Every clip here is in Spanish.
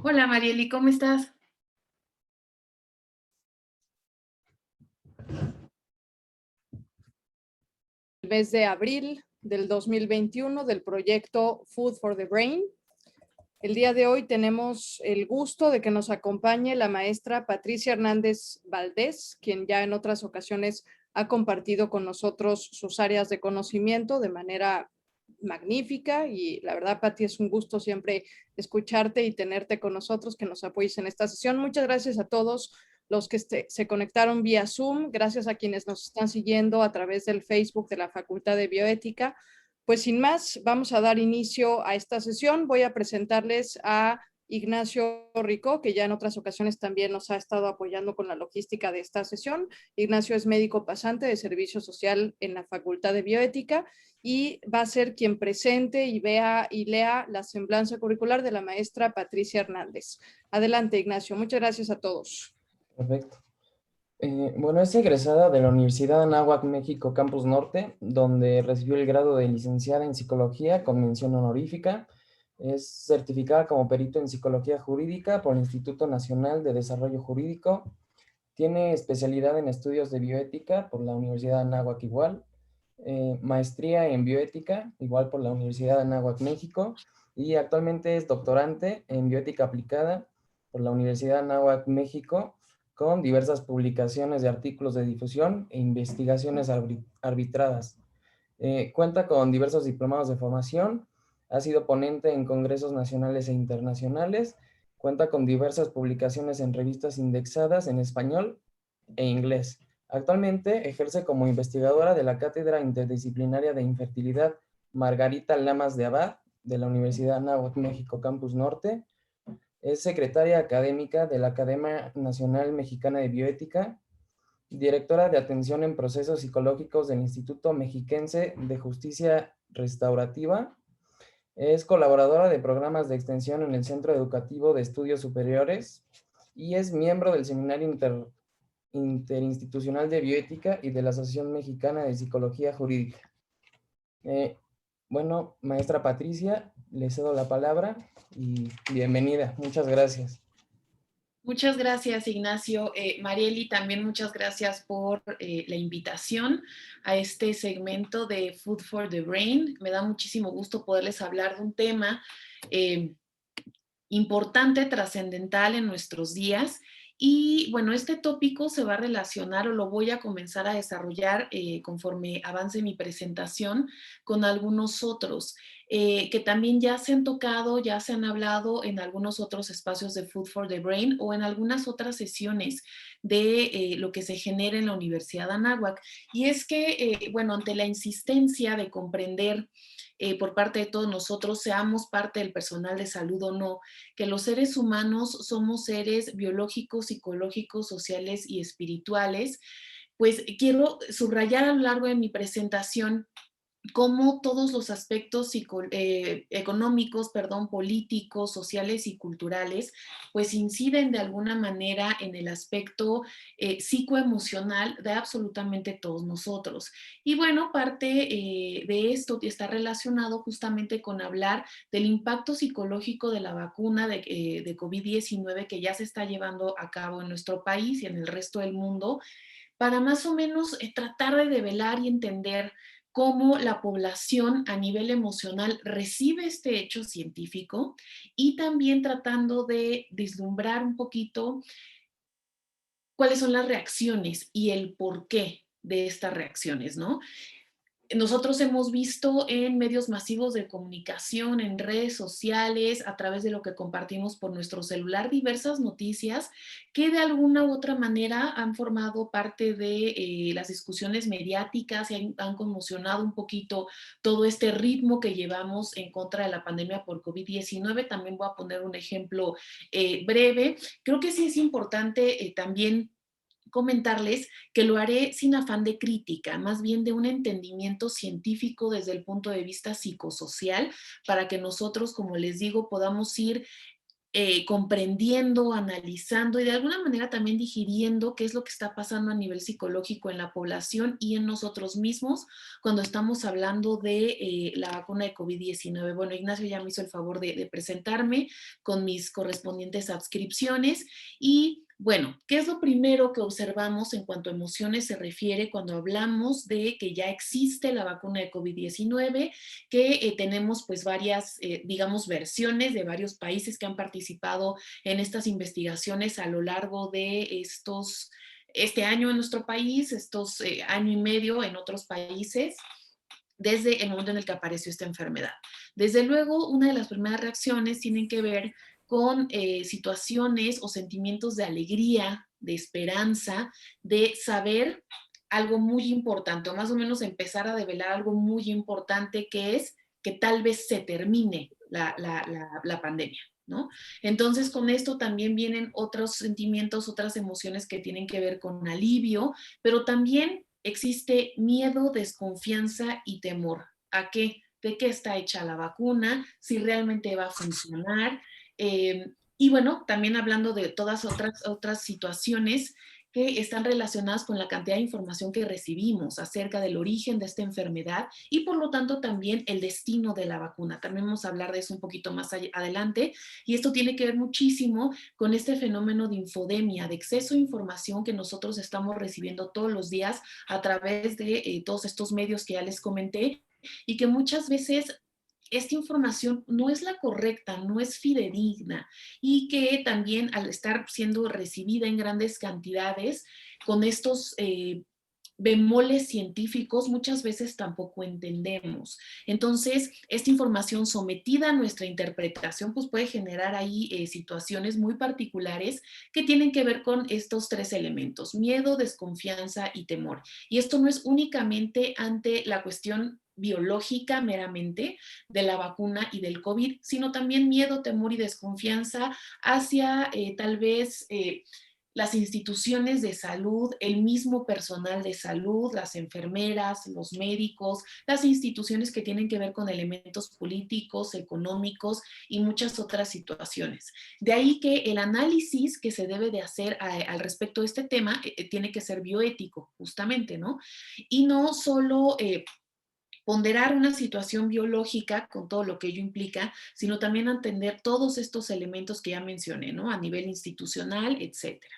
Hola Marieli, ¿cómo estás? El mes de abril del 2021 del proyecto Food for the Brain. El día de hoy tenemos el gusto de que nos acompañe la maestra Patricia Hernández Valdés, quien ya en otras ocasiones ha compartido con nosotros sus áreas de conocimiento de manera magnífica y la verdad, Pati, es un gusto siempre escucharte y tenerte con nosotros, que nos apoyes en esta sesión. Muchas gracias a todos los que se conectaron vía Zoom, gracias a quienes nos están siguiendo a través del Facebook de la Facultad de Bioética. Pues sin más, vamos a dar inicio a esta sesión. Voy a presentarles a Ignacio Rico, que ya en otras ocasiones también nos ha estado apoyando con la logística de esta sesión. Ignacio es médico pasante de Servicio Social en la Facultad de Bioética y va a ser quien presente y vea y lea la semblanza curricular de la maestra Patricia Hernández. Adelante, Ignacio. Muchas gracias a todos. Perfecto. Bueno, es egresada de la Universidad Anáhuac, México, Campus Norte, donde recibió el grado de licenciada en Psicología con mención honorífica. Es certificada como perito en Psicología Jurídica por el Instituto Nacional de Desarrollo Jurídico. Tiene especialidad en estudios de bioética por la Universidad Anáhuac igual. Maestría en bioética igual por la Universidad Anáhuac, México. Y actualmente es doctorante en bioética aplicada por la Universidad Anáhuac, México, con diversas publicaciones de artículos de difusión e investigaciones arbitradas. Cuenta con diversos diplomados de formación, ha sido ponente en congresos nacionales e internacionales, cuenta con diversas publicaciones en revistas indexadas en español e inglés. Actualmente ejerce como investigadora de la Cátedra Interdisciplinaria de Infertilidad Margarita Lamas de Abad de la Universidad Anáhuac, México, Campus Norte. Es secretaria académica de la Academia Nacional Mexicana de Bioética, directora de atención en procesos psicológicos del Instituto Mexiquense de Justicia Restaurativa. Es colaboradora de programas de extensión en el Centro Educativo de Estudios Superiores y es miembro del Seminario Interinstitucional de Bioética y de la Asociación Mexicana de Psicología Jurídica. Bueno, maestra Patricia, le cedo la palabra y bienvenida. Muchas gracias. Muchas gracias, Ignacio. Marieli, también muchas gracias por la invitación a este segmento de Food for the Brain. Me da muchísimo gusto poderles hablar de un tema importante, trascendental en nuestros días. Y bueno, este tópico se va a relacionar o lo voy a comenzar a desarrollar conforme avance mi presentación con algunos otros que también ya se han tocado, ya se han hablado en algunos otros espacios de Food for the Brain o en algunas otras sesiones de lo que se genera en la Universidad de Anáhuac. Y es que, bueno, ante la insistencia de comprender por parte de todos nosotros, seamos parte del personal de salud o no, que los seres humanos somos seres biológicos, psicológicos, sociales y espirituales, pues quiero subrayar a lo largo de mi presentación cómo todos los aspectos económicos, perdón, políticos, sociales y culturales, pues inciden de alguna manera en el aspecto psicoemocional de absolutamente todos nosotros. Y bueno, parte de esto está relacionado justamente con hablar del impacto psicológico de la vacuna de COVID-19 que ya se está llevando a cabo en nuestro país y en el resto del mundo, para más o menos tratar de develar y entender cómo la población a nivel emocional recibe este hecho científico y también tratando de vislumbrar un poquito cuáles son las reacciones y el porqué de estas reacciones, ¿no? Nosotros hemos visto en medios masivos de comunicación, en redes sociales, a través de lo que compartimos por nuestro celular, diversas noticias que de alguna u otra manera han formado parte de las discusiones mediáticas y han conmocionado un poquito todo este ritmo que llevamos en contra de la pandemia por COVID-19. También voy a poner un ejemplo breve. Creo que sí es importante también comentarles que lo haré sin afán de crítica, más bien de un entendimiento científico desde el punto de vista psicosocial, para que nosotros, como les digo, podamos ir comprendiendo, analizando y de alguna manera también digiriendo qué es lo que está pasando a nivel psicológico en la población y en nosotros mismos cuando estamos hablando de la vacuna de COVID-19. Bueno, Ignacio ya me hizo el favor de presentarme con mis correspondientes adscripciones y bueno, ¿qué es lo primero que observamos en cuanto a emociones se refiere cuando hablamos de que ya existe la vacuna de COVID-19, que tenemos pues varias, digamos, versiones de varios países que han participado en estas investigaciones a lo largo de este año en nuestro país, año y medio en otros países? Desde el momento en el que apareció esta enfermedad. Desde luego, una de las primeras reacciones tienen que ver con situaciones o sentimientos de alegría, de esperanza, de saber algo muy importante, o más o menos empezar a develar algo muy importante, que es que tal vez se termine la pandemia, ¿no? Entonces, con esto también vienen otros sentimientos, otras emociones que tienen que ver con alivio, pero también existe miedo, desconfianza y temor. ¿A qué? ¿De qué está hecha la vacuna? Si realmente va a funcionar. Y bueno, también hablando de todas otras situaciones que están relacionadas con la cantidad de información que recibimos acerca del origen de esta enfermedad y por lo tanto también el destino de la vacuna. También vamos a hablar de eso un poquito más adelante y esto tiene que ver muchísimo con este fenómeno de infodemia, de exceso de información que nosotros estamos recibiendo todos los días a través de todos estos medios que ya les comenté y que muchas veces esta información no es la correcta, no es fidedigna y que también al estar siendo recibida en grandes cantidades con estos bemoles científicos muchas veces tampoco entendemos. Entonces, esta información sometida a nuestra interpretación pues puede generar ahí situaciones muy particulares que tienen que ver con estos tres elementos: miedo, desconfianza y temor. Y esto no es únicamente ante la cuestión biológica meramente de la vacuna y del COVID, sino también miedo, temor y desconfianza hacia tal vez las instituciones de salud, el mismo personal de salud, las enfermeras, los médicos, las instituciones que tienen que ver con elementos políticos, económicos y muchas otras situaciones. De ahí que el análisis que se debe de hacer al respecto de este tema tiene que ser bioético, justamente, ¿no? Y no solo ponderar una situación biológica con todo lo que ello implica, sino también entender todos estos elementos que ya mencioné, ¿no? A nivel institucional, etcétera.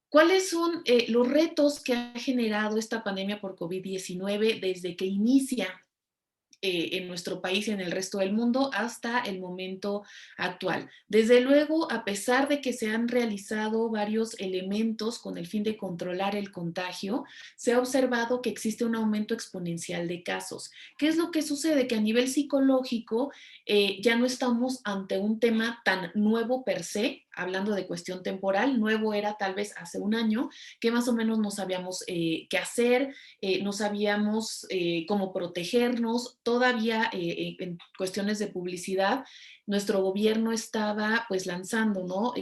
¿Cuáles son los retos que ha generado esta pandemia por COVID-19 desde que inicia en nuestro país y en el resto del mundo hasta el momento actual? Desde luego, a pesar de que se han realizado varios elementos con el fin de controlar el contagio, se ha observado que existe un aumento exponencial de casos. ¿Qué es lo que sucede? Que a nivel psicológico ya no estamos ante un tema tan nuevo per se, hablando de cuestión temporal. Nuevo era tal vez hace un año, que más o menos no sabíamos qué hacer, no sabíamos cómo protegernos. Todavía en cuestiones de publicidad, nuestro gobierno estaba pues lanzando, ¿no?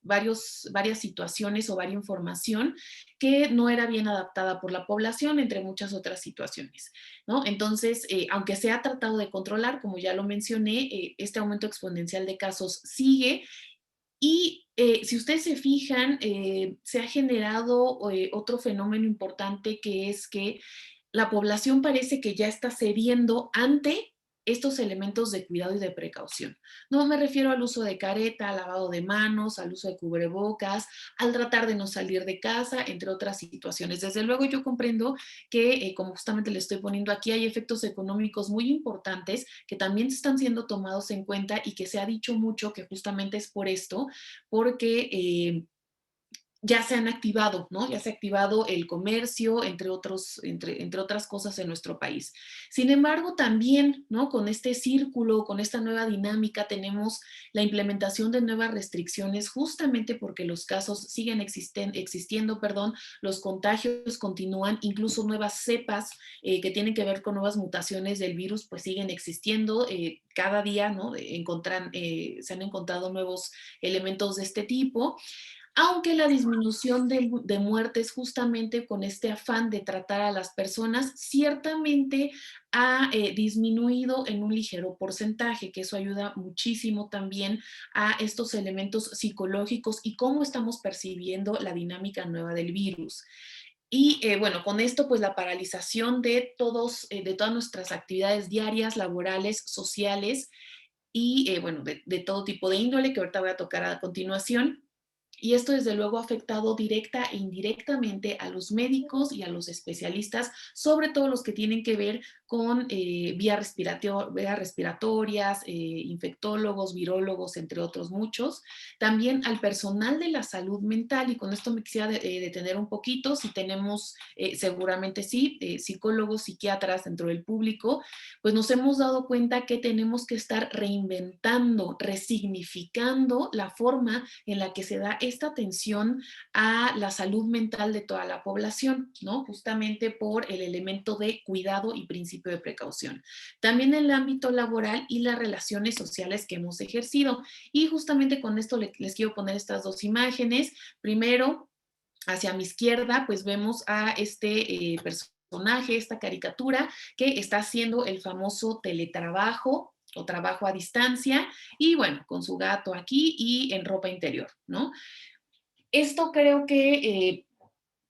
Varias situaciones o varias información que no era bien adaptada por la población, entre muchas otras situaciones, ¿no? Entonces, aunque se ha tratado de controlar, como ya lo mencioné, este aumento exponencial de casos sigue. Y si ustedes se fijan, se ha generado otro fenómeno importante, que es que la población parece que ya está cediendo ante estos elementos de cuidado y de precaución. No me refiero al uso de careta, al lavado de manos, al uso de cubrebocas, al tratar de no salir de casa, entre otras situaciones. Desde luego yo comprendo que, como justamente le estoy poniendo aquí, hay efectos económicos muy importantes que también están siendo tomados en cuenta y que se ha dicho mucho que justamente es por esto, porque ya se han activado, ¿no? Ya se ha activado el comercio, entre otras cosas en nuestro país. Sin embargo, también, ¿no? Con este círculo, con esta nueva dinámica, tenemos la implementación de nuevas restricciones, justamente porque los casos siguen existiendo, perdón, los contagios continúan, incluso nuevas cepas que tienen que ver con nuevas mutaciones del virus, pues siguen existiendo. Cada día, ¿no? Se han encontrado nuevos elementos de este tipo. aunque la disminución de muertes justamente con este afán de tratar a las personas ciertamente ha disminuido en un ligero porcentaje, que eso ayuda muchísimo también a estos elementos psicológicos y cómo estamos percibiendo la dinámica nueva del virus. Y bueno, con esto pues la paralización de todas nuestras actividades diarias, laborales, sociales y bueno, de todo tipo de índole que ahorita voy a tocar a continuación. Y esto desde luego ha afectado directa e indirectamente a los médicos y a los especialistas, sobre todo los que tienen que ver con vías respiratorias, infectólogos, virólogos, entre otros muchos. También al personal de la salud mental, y con esto me quisiera detener un poquito, si tenemos, seguramente sí, psicólogos, psiquiatras dentro del público, pues nos hemos dado cuenta que tenemos que estar reinventando, resignificando la forma en la que se da esta atención a la salud mental de toda la población, ¿no? Justamente por el elemento de cuidado y principio de precaución. También en el ámbito laboral y las relaciones sociales que hemos ejercido. Y justamente con esto les quiero poner estas dos imágenes. Primero, hacia mi izquierda, pues vemos a este personaje, esta caricatura, que está haciendo el famoso teletrabajo o trabajo a distancia, y bueno, con su gato aquí y en ropa interior, ¿no? Esto creo que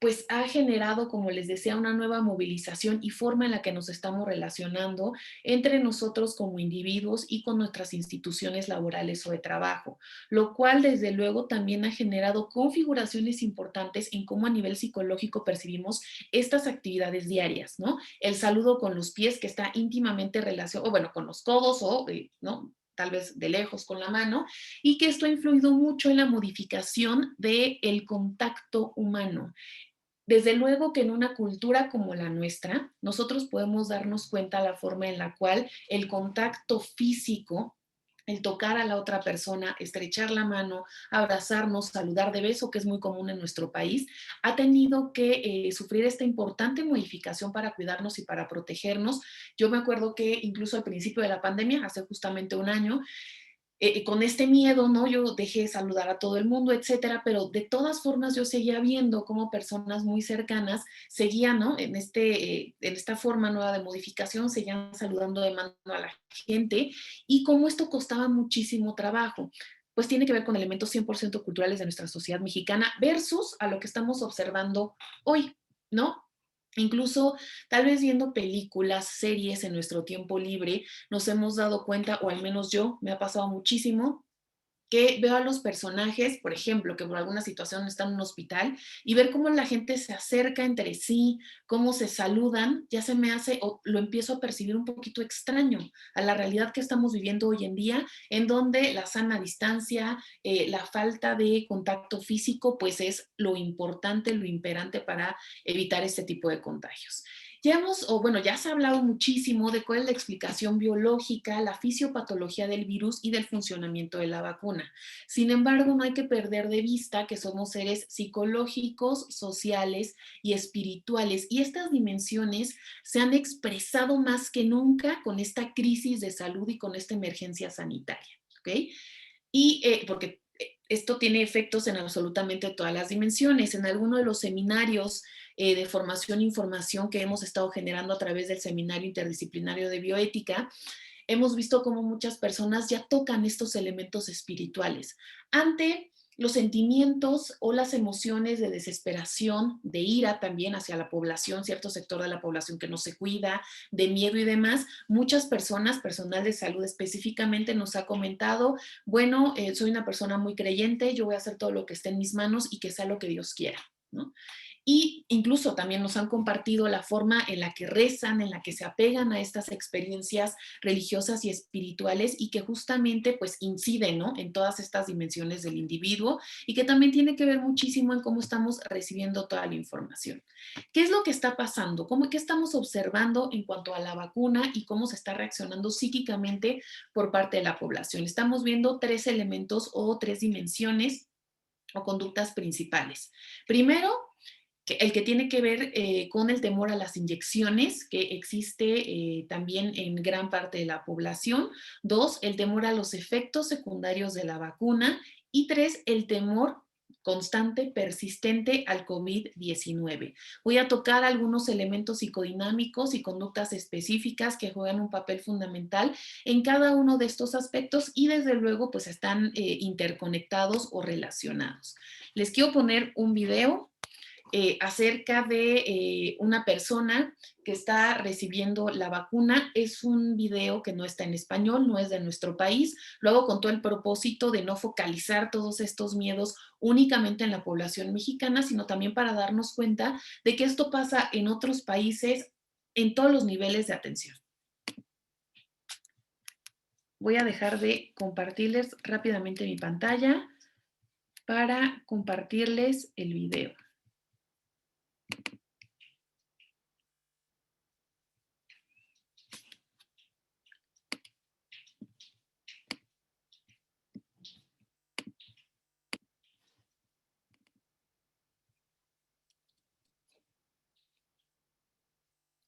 pues ha generado, como les decía, una nueva movilización y forma en la que nos estamos relacionando entre nosotros como individuos y con nuestras instituciones laborales o de trabajo, lo cual desde luego también ha generado configuraciones importantes en cómo a nivel psicológico percibimos estas actividades diarias, ¿no? El saludo con los pies, que está íntimamente relacionado, o bueno, con los codos o, ¿no? Tal vez de lejos con la mano, y que esto ha influido mucho en la modificación del contacto humano. Desde luego que en una cultura como la nuestra, nosotros podemos darnos cuenta de la forma en la cual el contacto físico, el tocar a la otra persona, estrechar la mano, abrazarnos, saludar de beso, que es muy común en nuestro país, ha tenido que sufrir esta importante modificación para cuidarnos y para protegernos. Yo me acuerdo que incluso al principio de la pandemia, hace justamente un año, con este miedo, ¿no? Yo dejé de saludar a todo el mundo, etcétera, pero de todas formas yo seguía viendo cómo personas muy cercanas seguían, ¿no? En esta forma nueva de modificación, seguían saludando de mano a la gente y cómo esto costaba muchísimo trabajo. Pues tiene que ver con elementos 100% culturales de nuestra sociedad mexicana versus a lo que estamos observando hoy, ¿no? Incluso tal vez viendo películas, series en nuestro tiempo libre, nos hemos dado cuenta, o al menos yo, me ha pasado muchísimo, que veo a los personajes, por ejemplo, que por alguna situación están en un hospital y ver cómo la gente se acerca entre sí, cómo se saludan, ya se me hace, o lo empiezo a percibir un poquito extraño a la realidad que estamos viviendo hoy en día, en donde la sana distancia, la falta de contacto físico, pues es lo importante, lo imperante para evitar este tipo de contagios. Ya se ha hablado muchísimo de cuál es la explicación biológica, la fisiopatología del virus y del funcionamiento de la vacuna. Sin embargo, no hay que perder de vista que somos seres psicológicos, sociales y espirituales, y estas dimensiones se han expresado más que nunca con esta crisis de salud y con esta emergencia sanitaria, ¿ok? Y porque esto tiene efectos en absolutamente todas las dimensiones. En alguno de los seminarios de formación e información que hemos estado generando a través del Seminario Interdisciplinario de Bioética, hemos visto cómo muchas personas ya tocan estos elementos espirituales ante los sentimientos o las emociones de desesperación, de ira también hacia la población, cierto sector de la población que no se cuida, de miedo y demás. Muchas personas, personal de salud específicamente, nos ha comentado, bueno, soy una persona muy creyente, yo voy a hacer todo lo que esté en mis manos y que sea lo que Dios quiera, ¿no? Y incluso también nos han compartido la forma en la que rezan, en la que se apegan a estas experiencias religiosas y espirituales y que justamente pues inciden, ¿no? En todas estas dimensiones del individuo y que también tiene que ver muchísimo en cómo estamos recibiendo toda la información. ¿Qué es lo que está pasando? ¿Qué estamos observando en cuanto a la vacuna y cómo se está reaccionando psíquicamente por parte de la población? Estamos viendo tres elementos o tres dimensiones o conductas principales. Primero, el que tiene que ver con el temor a las inyecciones, que existe también en gran parte de la población. Dos, el temor a los efectos secundarios de la vacuna. Y tres, el temor constante, persistente al COVID-19. Voy a tocar algunos elementos psicodinámicos y conductas específicas que juegan un papel fundamental en cada uno de estos aspectos y desde luego pues están interconectados o relacionados. Les quiero poner un video acerca de una persona que está recibiendo la vacuna. Es un video que no está en español, no es de nuestro país. Lo hago con todo el propósito de no focalizar todos estos miedos únicamente en la población mexicana, sino también para darnos cuenta de que esto pasa en otros países en todos los niveles de atención. Voy a dejar de compartirles rápidamente mi pantalla para compartirles el video.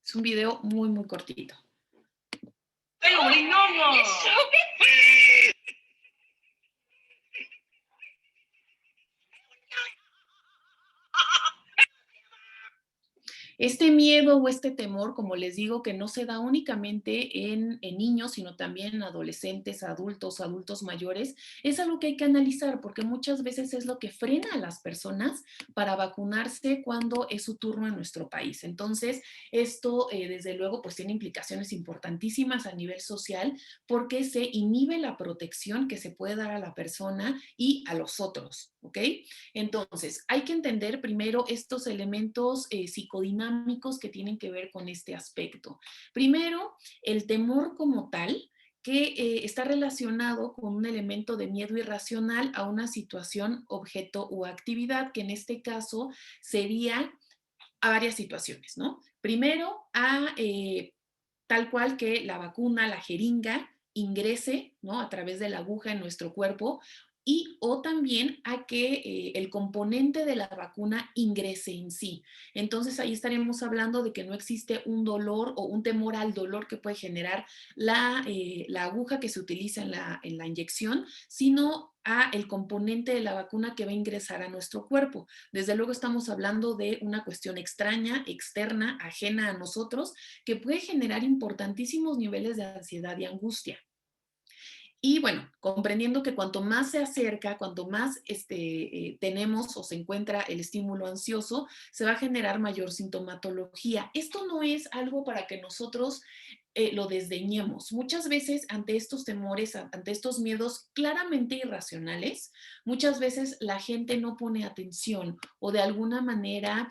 Es un video muy, muy cortito. Este miedo o este temor, como les digo, que no se da únicamente en niños, sino también en adolescentes, adultos mayores, es algo que hay que analizar porque muchas veces es lo que frena a las personas para vacunarse cuando es su turno en nuestro país. Entonces, esto desde luego pues tiene implicaciones importantísimas a nivel social porque se inhibe la protección que se puede dar a la persona y a los otros, ¿ok? Entonces, hay que entender primero estos elementos psicodinámicos que tienen que ver con este aspecto. Primero, el temor como tal, que está relacionado con un elemento de miedo irracional a una situación, objeto o actividad, que en este caso sería a varias situaciones, ¿no? Primero, tal cual que la vacuna, la jeringa, ingrese, ¿no? A través de la aguja en nuestro cuerpo y o también a que el componente de la vacuna ingrese en sí. Entonces ahí estaremos hablando de que no existe un dolor o un temor al dolor que puede generar la aguja que se utiliza en la inyección, sino a el componente de la vacuna que va a ingresar a nuestro cuerpo. Desde luego estamos hablando de una cuestión extraña, externa, ajena a nosotros, que puede generar importantísimos niveles de ansiedad y angustia. Y bueno, comprendiendo que cuanto más se acerca, cuanto más tenemos o se encuentra el estímulo ansioso, se va a generar mayor sintomatología. Esto no es algo para que nosotros lo desdeñemos. Muchas veces ante estos temores, ante estos miedos claramente irracionales, muchas veces la gente no pone atención o de alguna manera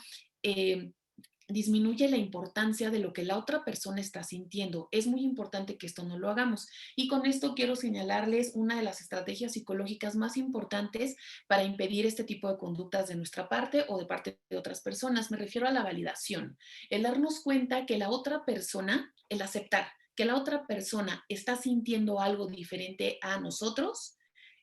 disminuye la importancia de lo que la otra persona está sintiendo. Es muy importante que esto no lo hagamos. Y con esto quiero señalarles una de las estrategias psicológicas más importantes para impedir este tipo de conductas de nuestra parte o de parte de otras personas. Me refiero a la validación. El darnos cuenta que la otra persona, el aceptar que la otra persona está sintiendo algo diferente a nosotros,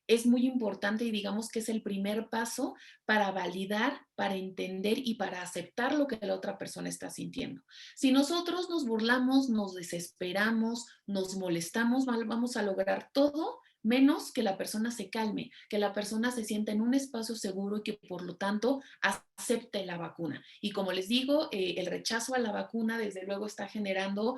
es muy importante y digamos que es el primer paso para validar, para entender y para aceptar lo que la otra persona está sintiendo. Si nosotros nos burlamos, nos desesperamos, nos molestamos, vamos a lograr todo menos que la persona se calme, que la persona se sienta en un espacio seguro y que por lo tanto acepte la vacuna. Y como les digo, el rechazo a la vacuna desde luego está generando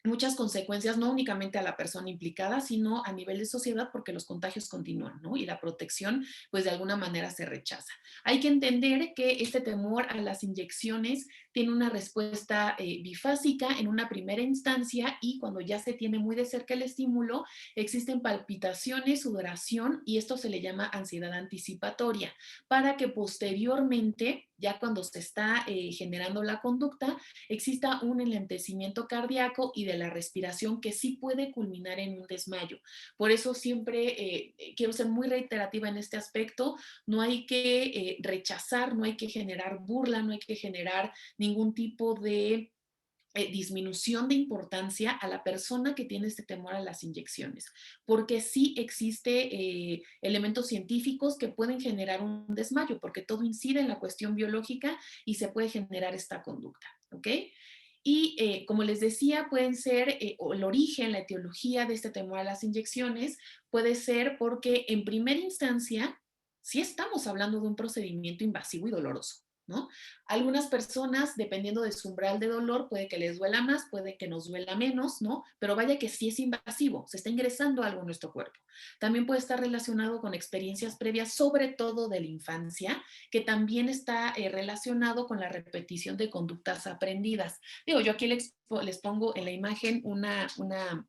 muchas consecuencias, no únicamente a la persona implicada, sino a nivel de sociedad, porque los contagios continúan, ¿no? Y la protección, pues de alguna manera se rechaza. Hay que entender que este temor a las inyecciones tiene una respuesta bifásica en una primera instancia y cuando ya se tiene muy de cerca el estímulo, existen palpitaciones, sudoración y esto se le llama ansiedad anticipatoria, para que posteriormente, ya cuando se está generando la conducta, exista un enlentecimiento cardíaco y de la respiración que sí puede culminar en un desmayo. Por eso siempre quiero ser muy reiterativa en este aspecto, no hay que rechazar, no hay que generar burla, no hay que generar ningún tipo de disminución de importancia a la persona que tiene este temor a las inyecciones, porque sí existe elementos científicos que pueden generar un desmayo, porque todo incide en la cuestión biológica y se puede generar esta conducta, ¿ok? Y como les decía, pueden ser, o el origen, la etiología de este temor a las inyecciones puede ser porque en primera instancia sí estamos hablando de un procedimiento invasivo y doloroso, ¿no? Algunas personas, dependiendo de su umbral de dolor, puede que les duela más, puede que nos duela menos, ¿no? Pero vaya que sí es invasivo, se está ingresando algo en nuestro cuerpo. También puede estar relacionado con experiencias previas, sobre todo de la infancia, que también está relacionado con la repetición de conductas aprendidas. Digo, yo aquí les pongo en la imagen una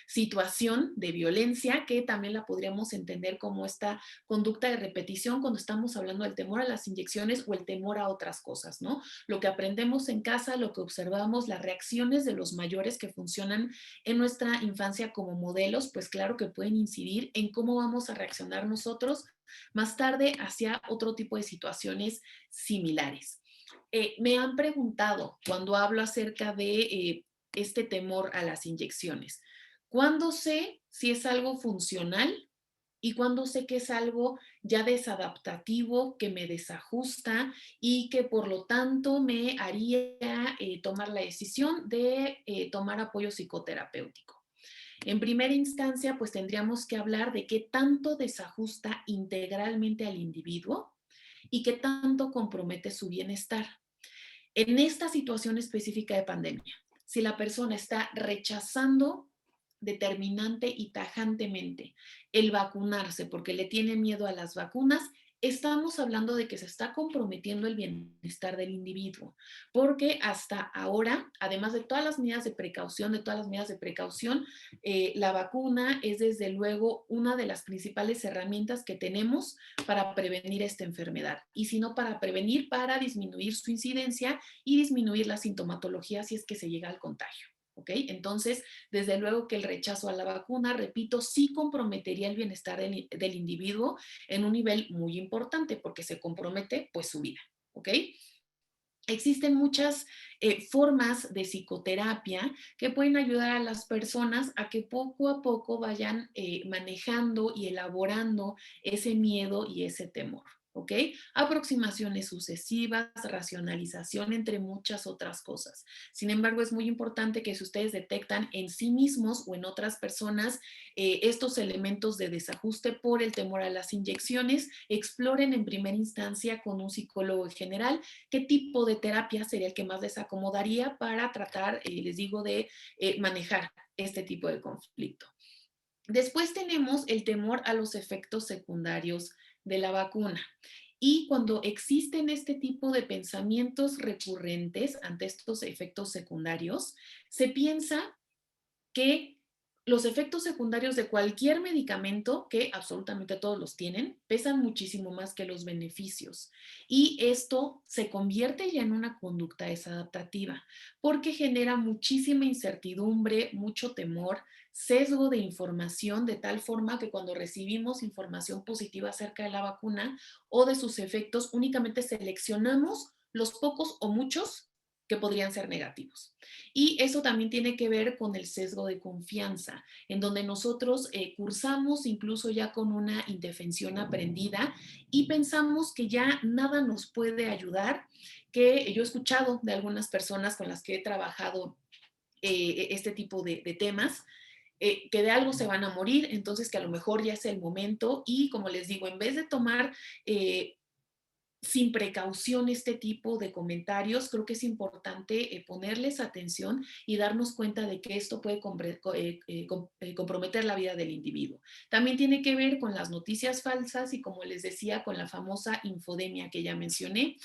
situación de violencia que también la podríamos entender como esta conducta de repetición cuando estamos hablando del temor a las inyecciones o el temor a otras cosas, ¿no? Lo que aprendemos en casa, lo que observamos, las reacciones de los mayores que funcionan en nuestra infancia como modelos, pues claro que pueden incidir en cómo vamos a reaccionar nosotros más tarde hacia otro tipo de situaciones similares. Me han preguntado cuando hablo acerca de este temor a las inyecciones. ¿Cuándo sé si es algo funcional y cuándo sé que es algo ya desadaptativo, que me desajusta y que por lo tanto me haría tomar la decisión de tomar apoyo psicoterapéutico? En primera instancia, pues tendríamos que hablar de qué tanto desajusta integralmente al individuo y qué tanto compromete su bienestar. En esta situación específica de pandemia, si la persona está rechazando determinante y tajantemente el vacunarse porque le tiene miedo a las vacunas, estamos hablando de que se está comprometiendo el bienestar del individuo, porque hasta ahora, además de todas las medidas de precaución, la vacuna es desde luego una de las principales herramientas que tenemos para prevenir esta enfermedad. Y si no para prevenir, para disminuir su incidencia y disminuir la sintomatología si es que se llega al contagio. ¿Ok? Entonces, desde luego que el rechazo a la vacuna, repito, sí comprometería el bienestar del individuo en un nivel muy importante porque se compromete pues su vida. ¿Ok? Existen muchas formas de psicoterapia que pueden ayudar a las personas a que poco a poco vayan manejando y elaborando ese miedo y ese temor. ¿Ok? Aproximaciones sucesivas, racionalización, entre muchas otras cosas. Sin embargo, es muy importante que si ustedes detectan en sí mismos o en otras personas estos elementos de desajuste por el temor a las inyecciones, exploren en primera instancia con un psicólogo general qué tipo de terapia sería el que más les acomodaría para tratar, les digo, de manejar este tipo de conflicto. Después tenemos el temor a los efectos secundarios de la vacuna. Y cuando existen este tipo de pensamientos recurrentes ante estos efectos secundarios, se piensa que los efectos secundarios de cualquier medicamento, que absolutamente todos los tienen, pesan muchísimo más que los beneficios. Y esto se convierte ya en una conducta desadaptativa, porque genera muchísima incertidumbre, mucho temor, sesgo de información, de tal forma que cuando recibimos información positiva acerca de la vacuna o de sus efectos, únicamente seleccionamos los pocos o muchos que podrían ser negativos. Y eso también tiene que ver con el sesgo de confianza, en donde nosotros cursamos incluso ya con una indefensión aprendida y pensamos que ya nada nos puede ayudar, que yo he escuchado de algunas personas con las que he trabajado este tipo de temas, que de algo se van a morir, entonces que a lo mejor ya es el momento y como les digo, en vez de tomar sin precaución este tipo de comentarios, creo que es importante ponerles atención y darnos cuenta de que esto puede comprometer la vida del individuo. También tiene que ver con las noticias falsas y como les decía, con la famosa infodemia que ya mencioné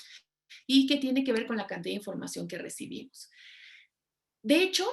y que tiene que ver con la cantidad de información que recibimos. De hecho,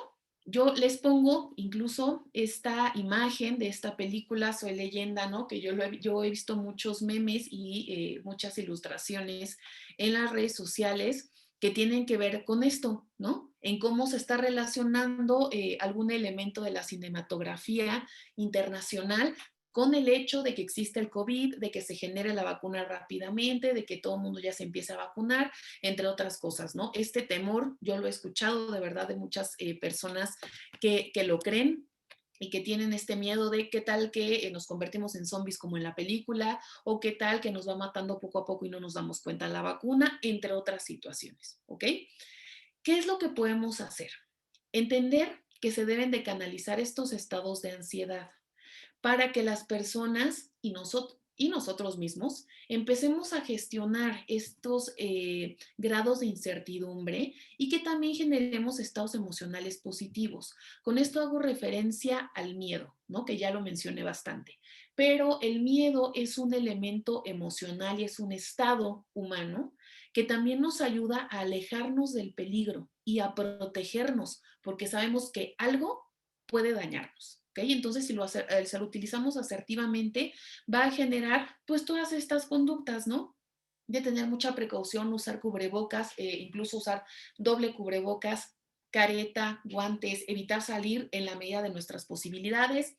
yo les pongo incluso esta imagen de esta película Soy Leyenda, ¿no? Que yo he visto muchos memes y muchas ilustraciones en las redes sociales que tienen que ver con esto, ¿no? En cómo se está relacionando algún elemento de la cinematografía internacional con el hecho de que existe el COVID, de que se genere la vacuna rápidamente, de que todo el mundo ya se empiece a vacunar, entre otras cosas, ¿no? Este temor, yo lo he escuchado de verdad de muchas personas que lo creen y que tienen este miedo de qué tal que nos convertimos en zombies como en la película o qué tal que nos va matando poco a poco y no nos damos cuenta la vacuna, entre otras situaciones, ¿ok? ¿Qué es lo que podemos hacer? Entender que se deben de canalizar estos estados de ansiedad para que las personas y nosotros y nosotros mismos empecemos a gestionar estos grados de incertidumbre y que también generemos estados emocionales positivos. Con esto hago referencia al miedo, ¿no? Que ya lo mencioné bastante. Pero el miedo es un elemento emocional y es un estado humano que también nos ayuda a alejarnos del peligro y a protegernos, porque sabemos que algo puede dañarnos. ¿Okay? Entonces, si lo utilizamos asertivamente, va a generar pues todas estas conductas, ¿no? De tener mucha precaución, usar cubrebocas, incluso usar doble cubrebocas, careta, guantes, evitar salir en la medida de nuestras posibilidades,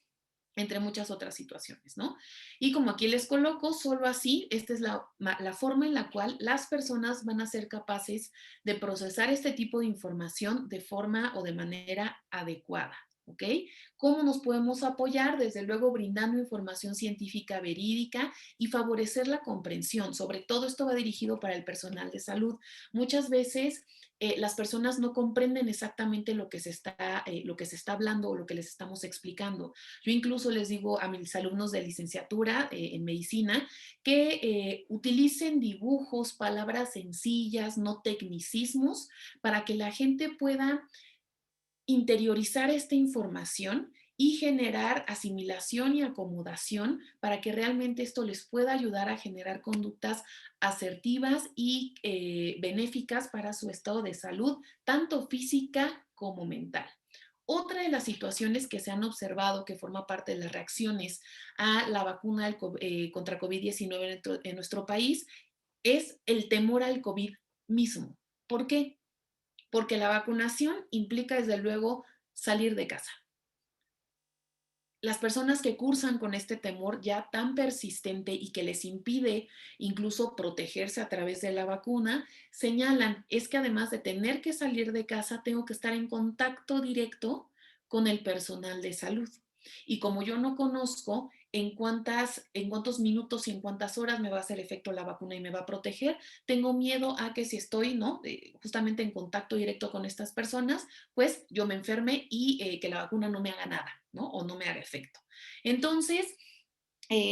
entre muchas otras situaciones, ¿no? Y como aquí les coloco, solo así, esta es la forma en la cual las personas van a ser capaces de procesar este tipo de información de forma o de manera adecuada. ¿Ok? ¿Cómo nos podemos apoyar? Desde luego brindando información científica verídica y favorecer la comprensión. Sobre todo esto va dirigido para el personal de salud. Muchas veces las personas no comprenden exactamente lo que se está hablando o lo que les estamos explicando. Yo incluso les digo a mis alumnos de licenciatura en medicina que utilicen dibujos, palabras sencillas, no tecnicismos, para que la gente pueda interiorizar esta información y generar asimilación y acomodación para que realmente esto les pueda ayudar a generar conductas asertivas y benéficas para su estado de salud, tanto física como mental. Otra de las situaciones que se han observado que forma parte de las reacciones a la vacuna contra COVID-19 en nuestro país es el temor al COVID mismo. ¿Por qué? Porque la vacunación implica desde luego salir de casa. Las personas que cursan con este temor ya tan persistente y que les impide incluso protegerse a través de la vacuna, señalan, es que además de tener que salir de casa, tengo que estar en contacto directo con el personal de salud. Y como yo no conozco en cuántos minutos y en cuántas horas me va a hacer efecto la vacuna y me va a proteger, tengo miedo a que si estoy, ¿no? Justamente en contacto directo con estas personas, pues yo me enferme y que la vacuna no me haga nada, ¿no? O no me haga efecto. Entonces,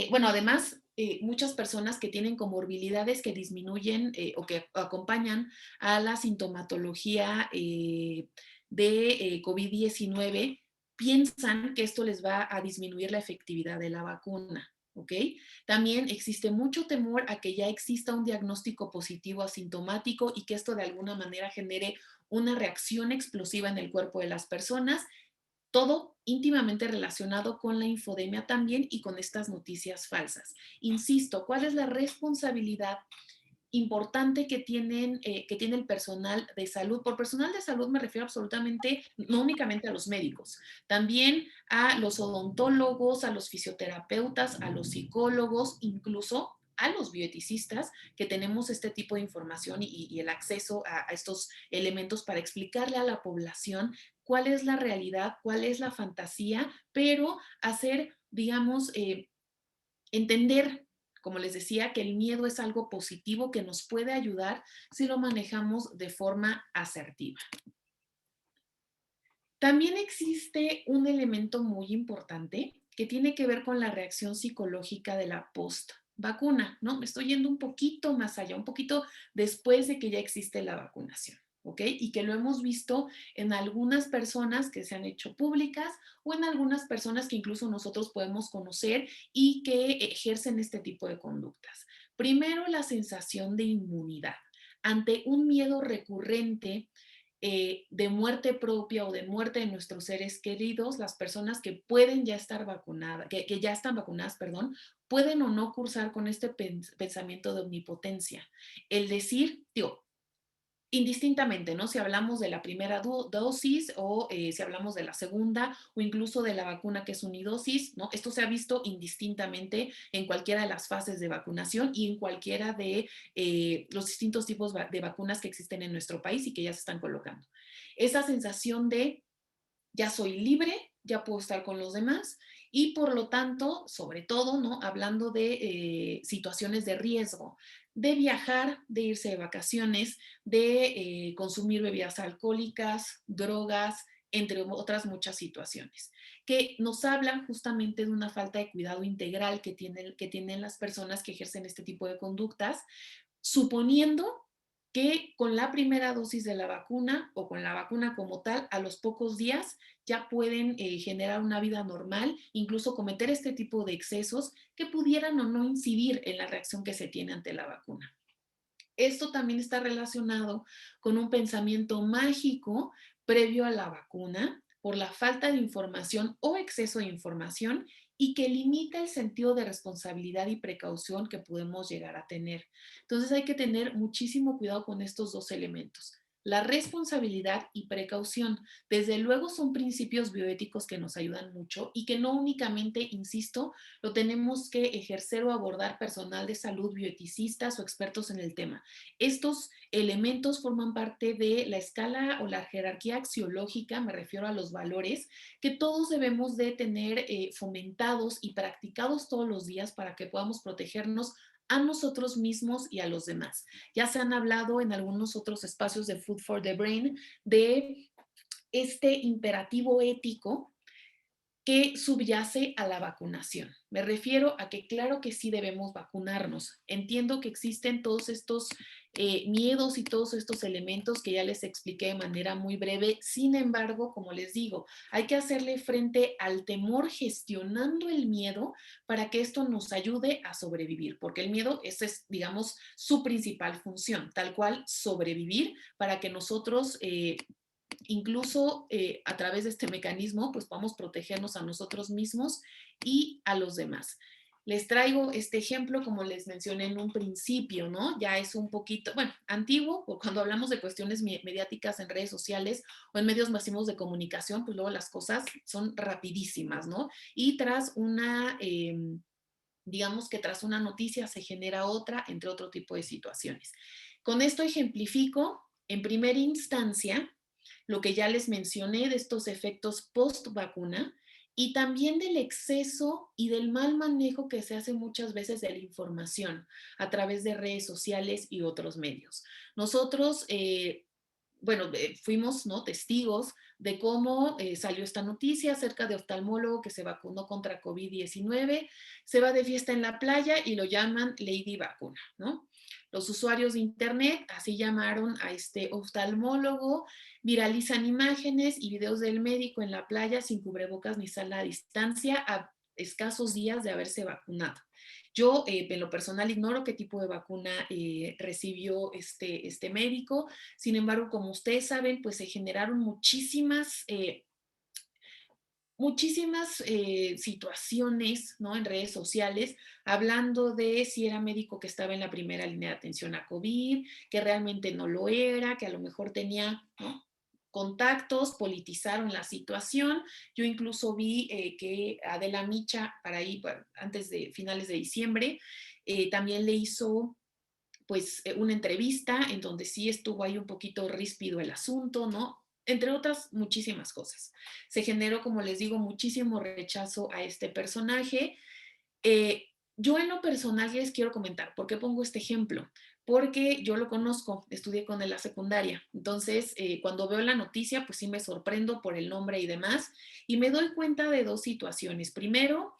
bueno, además, muchas personas que tienen comorbilidades que disminuyen o que acompañan a la sintomatología de COVID-19 piensan que esto les va a disminuir la efectividad de la vacuna. ¿Ok? También existe mucho temor a que ya exista un diagnóstico positivo asintomático y que esto de alguna manera genere una reacción explosiva en el cuerpo de las personas, todo íntimamente relacionado con la infodemia también y con estas noticias falsas. Insisto, ¿cuál es la responsabilidad importante que tiene el personal de salud? Por personal de salud me refiero absolutamente, no únicamente a los médicos, también a los odontólogos, a los fisioterapeutas, a los psicólogos, incluso a los bioeticistas, que tenemos este tipo de información y el acceso a estos elementos para explicarle a la población cuál es la realidad, cuál es la fantasía, pero hacer, digamos, entender, como les decía, que el miedo es algo positivo que nos puede ayudar si lo manejamos de forma asertiva. También existe un elemento muy importante que tiene que ver con la reacción psicológica de la post-vacuna, ¿no? Me estoy yendo un poquito más allá, un poquito después de que ya existe la vacunación. ¿Ok? Y que lo hemos visto en algunas personas que se han hecho públicas o en algunas personas que incluso nosotros podemos conocer y que ejercen este tipo de conductas. Primero, la sensación de inmunidad ante un miedo recurrente de muerte propia o de muerte de nuestros seres queridos. Las personas que pueden ya estar vacunadas, que ya están vacunadas, perdón, pueden o no cursar con este pensamiento de omnipotencia. El decir, tío, indistintamente, ¿no? Si hablamos de la primera dosis o si hablamos de la segunda o incluso de la vacuna que es unidosis, ¿no? Esto se ha visto indistintamente en cualquiera de las fases de vacunación y en cualquiera de los distintos tipos de vacunas que existen en nuestro país y que ya se están colocando. Esa sensación de ya soy libre, ya puedo estar con los demás y por lo tanto, sobre todo, ¿no? Hablando de situaciones de riesgo, de viajar, de irse de vacaciones, de consumir bebidas alcohólicas, drogas, entre otras muchas situaciones, que nos hablan justamente de una falta de cuidado integral que tienen las personas que ejercen este tipo de conductas, suponiendo que con la primera dosis de la vacuna o con la vacuna como tal, a los pocos días ya pueden generar una vida normal, incluso cometer este tipo de excesos que pudieran o no incidir en la reacción que se tiene ante la vacuna. Esto también está relacionado con un pensamiento mágico previo a la vacuna por la falta de información o exceso de información y que limita el sentido de responsabilidad y precaución que podemos llegar a tener. Entonces hay que tener muchísimo cuidado con estos dos elementos. La responsabilidad y precaución, desde luego, son principios bioéticos que nos ayudan mucho y que no únicamente, insisto, lo tenemos que ejercer o abordar personal de salud, bioeticistas o expertos en el tema. Estos elementos forman parte de la escala o la jerarquía axiológica, me refiero a los valores, que todos debemos de tener fomentados y practicados todos los días para que podamos protegernos a nosotros mismos y a los demás. Ya se han hablado en algunos otros espacios de Food for the Brain de este imperativo ético que subyace a la vacunación. Me refiero a que claro que sí debemos vacunarnos. Entiendo que existen todos estos miedos y todos estos elementos que ya les expliqué de manera muy breve. Sin embargo, como les digo, hay que hacerle frente al temor gestionando el miedo para que esto nos ayude a sobrevivir, porque el miedo, esa es, digamos, su principal función, tal cual sobrevivir para que nosotros incluso a través de este mecanismo, pues podamos protegernos a nosotros mismos y a los demás. Les traigo este ejemplo, como les mencioné en un principio, ¿no? Ya es un poquito, bueno, antiguo, o cuando hablamos de cuestiones mediáticas en redes sociales o en medios masivos de comunicación, pues luego las cosas son rapidísimas, ¿no? Y tras una, digamos que tras una noticia se genera otra, entre otro tipo de situaciones. Con esto ejemplifico, en primera instancia, lo que ya les mencioné de estos efectos post vacuna y también del exceso y del mal manejo que se hace muchas veces de la información a través de redes sociales y otros medios. Nosotros, bueno, fuimos, ¿no?, testigos de cómo salió esta noticia acerca de oftalmólogo que se vacunó contra COVID-19, se va de fiesta en la playa y lo llaman Lady Vacuna, ¿no? Los usuarios de internet así llamaron a este oftalmólogo, viralizan imágenes y videos del médico en la playa sin cubrebocas ni sana distancia a escasos días de haberse vacunado. Yo, en lo personal, ignoro qué tipo de vacuna recibió este médico. Sin embargo, como ustedes saben, pues se generaron muchísimas situaciones, ¿no?, en redes sociales, hablando de si era médico que estaba en la primera línea de atención a COVID, que realmente no lo era, que a lo mejor tenía, ¿no?, contactos, politizaron la situación. Yo incluso vi que Adela Micha, para ahí, bueno, antes de finales de diciembre, también le hizo pues una entrevista en donde sí estuvo ahí un poquito ríspido el asunto, ¿no? Entre otras muchísimas cosas. Se generó, como les digo, muchísimo rechazo a este personaje. Eh, yo en lo personal les quiero comentar, ¿por qué pongo este ejemplo? Porque yo lo conozco, estudié con él en la secundaria. Entonces, cuando veo la noticia, pues sí me sorprendo por el nombre y demás, y me doy cuenta de dos situaciones. Primero,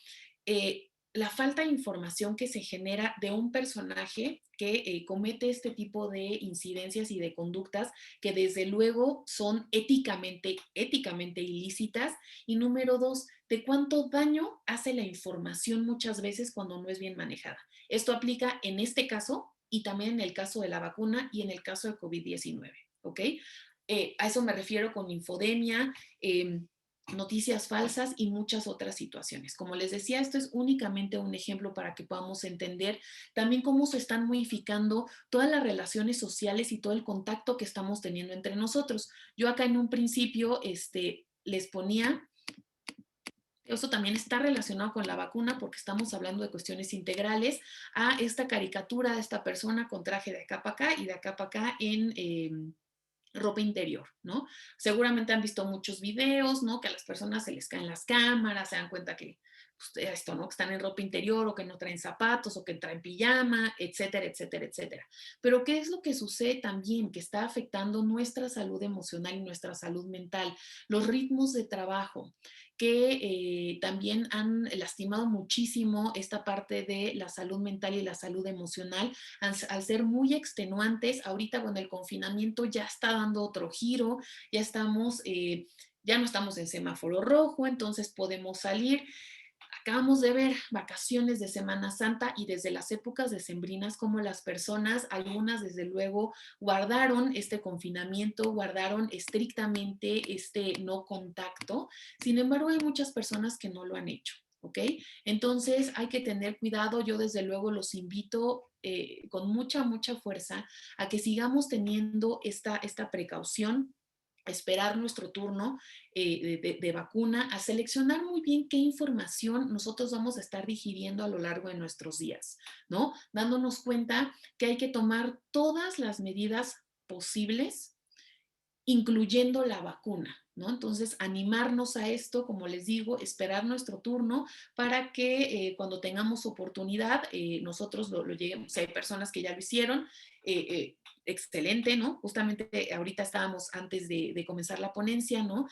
la falta de información que se genera de un personaje que comete este tipo de incidencias y de conductas que desde luego son éticamente ilícitas. Y número dos, de cuánto daño hace la información muchas veces cuando no es bien manejada. Esto aplica en este caso y también en el caso de la vacuna y en el caso de COVID-19, ¿ok? A eso me refiero con infodemia, noticias falsas y muchas otras situaciones. Como les decía, esto es únicamente un ejemplo para que podamos entender también cómo se están modificando todas las relaciones sociales y todo el contacto que estamos teniendo entre nosotros. Yo acá en un principio les ponía, eso también está relacionado con la vacuna porque estamos hablando de cuestiones integrales, a esta caricatura de esta persona con traje de acá para acá y de acá para acá en ropa interior, ¿no? Seguramente han visto muchos videos, ¿no? Que a las personas se les caen las cámaras, se dan cuenta que pues, esto, ¿no? Que están en ropa interior o que no traen zapatos o que traen pijama, etcétera, etcétera, etcétera. Pero ¿qué es lo que sucede también? Que está afectando nuestra salud emocional y nuestra salud mental, los ritmos de trabajo que también han lastimado muchísimo esta parte de la salud mental y la salud emocional al ser muy extenuantes. Ahorita con el confinamiento ya está dando otro giro, ya estamos, ya no estamos en semáforo rojo, entonces podemos salir. Acabamos de ver vacaciones de Semana Santa y desde las épocas decembrinas como las personas, algunas desde luego guardaron este confinamiento, guardaron estrictamente este no contacto. Sin embargo, hay muchas personas que no lo han hecho. ¿Ok? Entonces hay que tener cuidado. Yo desde luego los invito con mucha, mucha fuerza a que sigamos teniendo esta precaución, esperar nuestro turno de vacuna, a seleccionar muy bien qué información nosotros vamos a estar digiriendo a lo largo de nuestros días, ¿no? Dándonos cuenta que hay que tomar todas las medidas posibles, incluyendo la vacuna, ¿no? Entonces, animarnos a esto, como les digo, esperar nuestro turno para que cuando tengamos oportunidad, nosotros lo lleguemos. Si hay personas que ya lo hicieron, excelente, ¿no? Justamente ahorita estábamos antes de comenzar la ponencia, ¿no?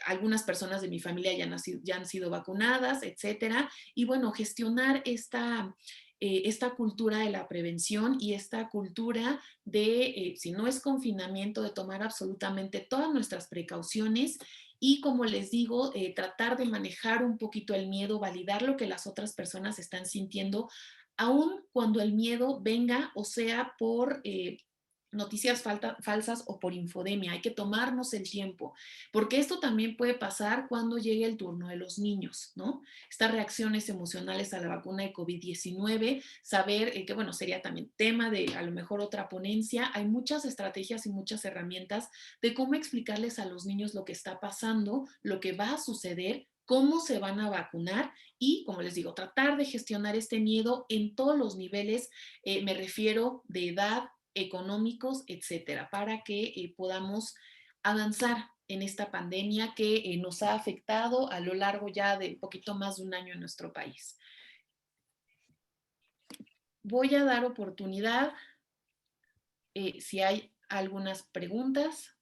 Algunas personas de mi familia ya han sido vacunadas, etcétera. Y bueno, gestionar esta cultura de la prevención y esta cultura de, si no es confinamiento, de tomar absolutamente todas nuestras precauciones y, como les digo, tratar de manejar un poquito el miedo, validar lo que las otras personas están sintiendo, aun cuando el miedo venga o sea por noticias falsas o por infodemia. Hay que tomarnos el tiempo, porque esto también puede pasar cuando llegue el turno de los niños, ¿no? Estas reacciones emocionales a la vacuna de COVID-19, saber que, bueno, sería también tema de a lo mejor otra ponencia. Hay muchas estrategias y muchas herramientas de cómo explicarles a los niños lo que está pasando, lo que va a suceder, cómo se van a vacunar y, como les digo, tratar de gestionar este miedo en todos los niveles, me refiero de edad, económicos, etcétera, para que podamos avanzar en esta pandemia que nos ha afectado a lo largo ya de poquito más de un año en nuestro país. Voy a dar oportunidad si hay algunas preguntas.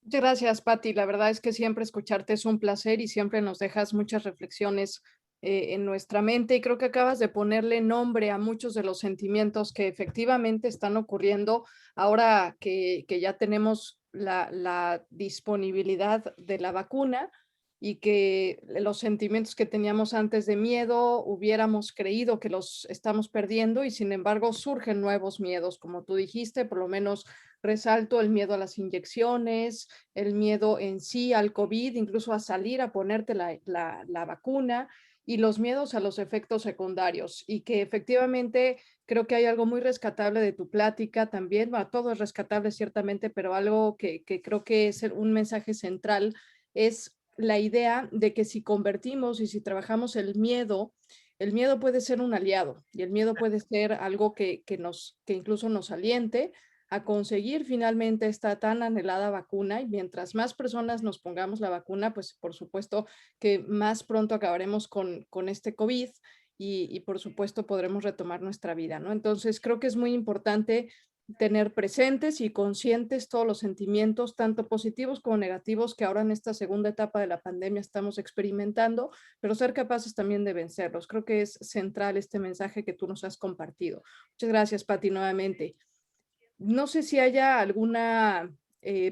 Muchas gracias, Patti. La verdad es que siempre escucharte es un placer y siempre nos dejas muchas reflexiones en nuestra mente, y creo que acabas de ponerle nombre a muchos de los sentimientos que efectivamente están ocurriendo ahora que ya tenemos la disponibilidad de la vacuna, y que los sentimientos que teníamos antes de miedo hubiéramos creído que los estamos perdiendo, y sin embargo surgen nuevos miedos, como tú dijiste. Por lo menos resalto el miedo a las inyecciones, el miedo en sí al COVID, incluso a salir a ponerte la vacuna, y los miedos a los efectos secundarios, y que efectivamente creo que hay algo muy rescatable de tu plática también. Bueno, todo es rescatable ciertamente, pero algo que creo que es un mensaje central es la idea de que si convertimos y si trabajamos el miedo puede ser un aliado, y el miedo puede ser algo que incluso nos aliente a conseguir finalmente esta tan anhelada vacuna. Y mientras más personas nos pongamos la vacuna, pues por supuesto que más pronto acabaremos con este COVID, y por supuesto podremos retomar nuestra vida, ¿no? Entonces creo que es muy importante tener presentes y conscientes todos los sentimientos, tanto positivos como negativos, que ahora en esta segunda etapa de la pandemia estamos experimentando, pero ser capaces también de vencerlos. Creo que es central este mensaje que tú nos has compartido. Muchas gracias, Pati, nuevamente. No sé si haya alguna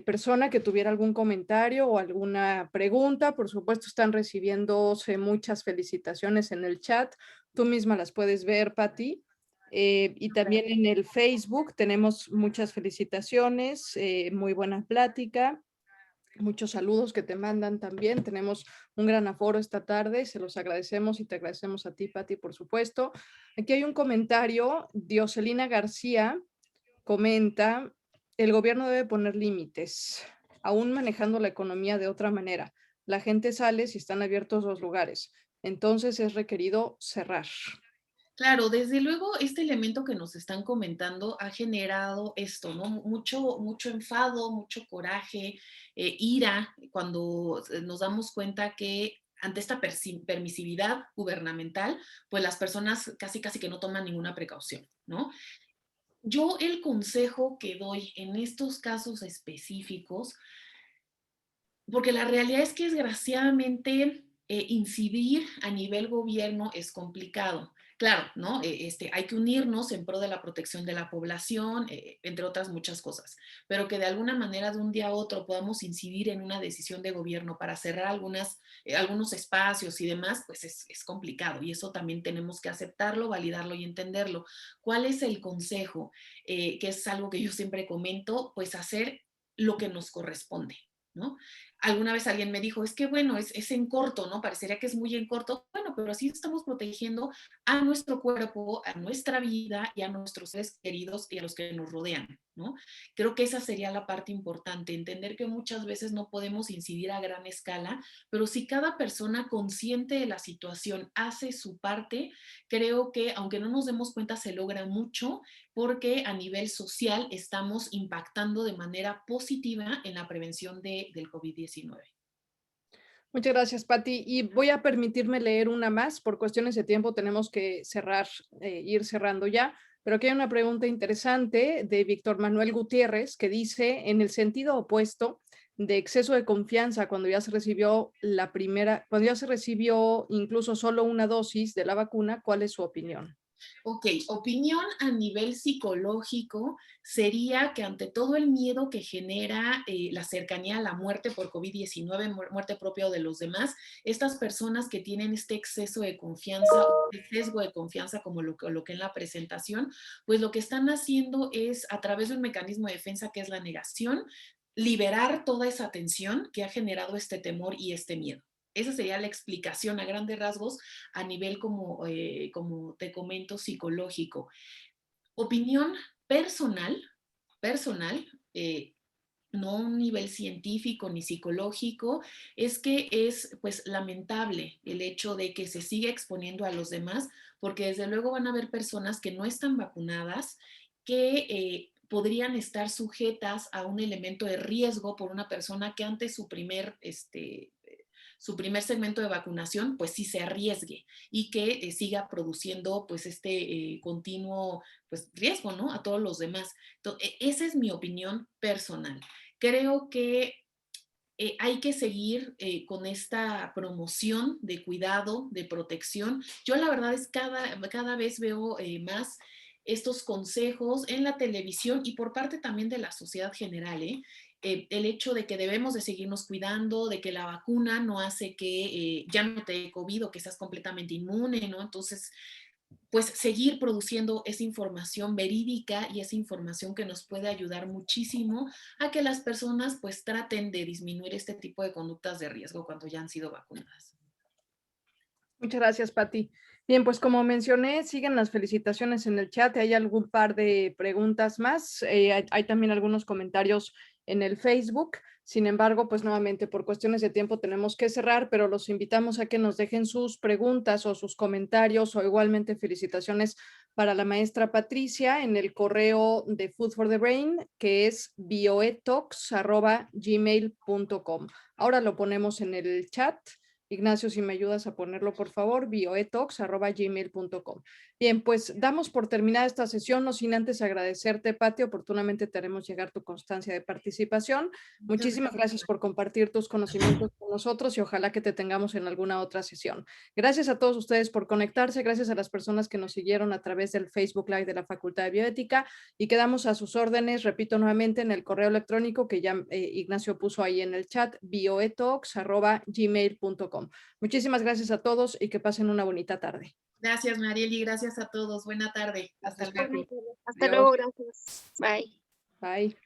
persona que tuviera algún comentario o alguna pregunta. Por supuesto, están recibiéndose muchas felicitaciones en el chat. Tú misma las puedes ver, Pati. Y también en el Facebook tenemos muchas felicitaciones, muy buena plática, muchos saludos que te mandan también. Tenemos un gran aforo esta tarde, se los agradecemos, y te agradecemos a ti, Pati, por supuesto. Aquí hay un comentario. Dioselina García comenta: el gobierno debe poner límites, aún manejando la economía de otra manera. La gente sale si están abiertos los lugares, entonces es requerido cerrar. Claro, desde luego este elemento que nos están comentando ha generado esto, ¿no? Mucho enfado, mucho coraje, ira, cuando nos damos cuenta que ante esta permisividad gubernamental, pues las personas casi que no toman ninguna precaución, ¿no? Yo el consejo que doy en estos casos específicos, porque la realidad es que desgraciadamente incidir a nivel gobierno es complicado. Claro, ¿no? Hay que unirnos en pro de la protección de la población, entre otras muchas cosas, pero que de alguna manera de un día a otro podamos incidir en una decisión de gobierno para cerrar algunos espacios y demás, pues es complicado y eso también tenemos que aceptarlo, validarlo y entenderlo. ¿Cuál es el consejo? Que es algo que yo siempre comento, pues hacer lo que nos corresponde, ¿no? Alguna vez alguien me dijo, es que bueno, es en corto, ¿no? Parecería que es muy en corto. Bueno, pero así estamos protegiendo a nuestro cuerpo, a nuestra vida y a nuestros seres queridos y a los que nos rodean, ¿no? Creo que esa sería la parte importante, entender que muchas veces no podemos incidir a gran escala, pero si cada persona consciente de la situación hace su parte, creo que aunque no nos demos cuenta se logra mucho porque a nivel social estamos impactando de manera positiva en la prevención del COVID-19. Muchas gracias, Pati. Y voy a permitirme leer una más. Por cuestiones de tiempo tenemos que cerrar, ir cerrando ya. Pero aquí hay una pregunta interesante de Víctor Manuel Gutiérrez que dice, en el sentido opuesto de exceso de confianza cuando ya se recibió la primera, cuando ya se recibió incluso solo una dosis de la vacuna, ¿cuál es su opinión? Ok, opinión a nivel psicológico sería que ante todo el miedo que genera la cercanía a la muerte por COVID-19, muerte propia o de los demás, estas personas que tienen este exceso de confianza, este sesgo de confianza como lo que en la presentación, pues lo que están haciendo es a través de un mecanismo de defensa que es la negación, liberar toda esa tensión que ha generado este temor y este miedo. Esa sería la explicación a grandes rasgos a nivel como te comento psicológico. Opinión personal, personal, no un nivel científico ni psicológico, es que es pues lamentable el hecho de que se siga exponiendo a los demás, porque desde luego van a haber personas que no están vacunadas, que podrían estar sujetas a un elemento de riesgo por una persona que antes su primer segmento de vacunación, pues sí se arriesgue y que siga produciendo pues continuo pues riesgo, ¿no? A todos los demás. Entonces, esa es mi opinión personal. Creo que hay que seguir con esta promoción de cuidado, de protección. Yo la verdad es cada vez veo más estos consejos en la televisión y por parte también de la sociedad general, el hecho de que debemos de seguirnos cuidando, de que la vacuna no hace que ya no te dé COVID o que seas completamente inmune, ¿no? Entonces, pues seguir produciendo esa información verídica y esa información que nos puede ayudar muchísimo a que las personas pues traten de disminuir este tipo de conductas de riesgo cuando ya han sido vacunadas. Muchas gracias, Pati. Bien, pues como mencioné, siguen las felicitaciones en el chat. Hay algún par de preguntas más. Hay también algunos comentarios en el Facebook. Sin embargo, pues nuevamente por cuestiones de tiempo tenemos que cerrar, pero los invitamos a que nos dejen sus preguntas o sus comentarios o igualmente felicitaciones para la maestra Patricia en el correo de Food for the Brain, que es bioetox@gmail.com. Ahora lo ponemos en el chat. Ignacio, si me ayudas a ponerlo, por favor, bioetox@gmail.com. Bien, pues damos por terminada esta sesión, no sin antes agradecerte, Pati, oportunamente te haremos llegar tu constancia de participación. Muchísimas gracias por compartir tus conocimientos con nosotros y ojalá que te tengamos en alguna otra sesión. Gracias a todos ustedes por conectarse, gracias a las personas que nos siguieron a través del Facebook Live de la Facultad de Bioética y quedamos a sus órdenes, repito nuevamente, en el correo electrónico que ya Ignacio puso ahí en el chat, bioetox@gmail.com. Muchísimas gracias a todos y que pasen una bonita tarde. Gracias, Marieli, gracias a todos. Buena tarde. Hasta luego. Hasta luego, gracias. Bye. Bye.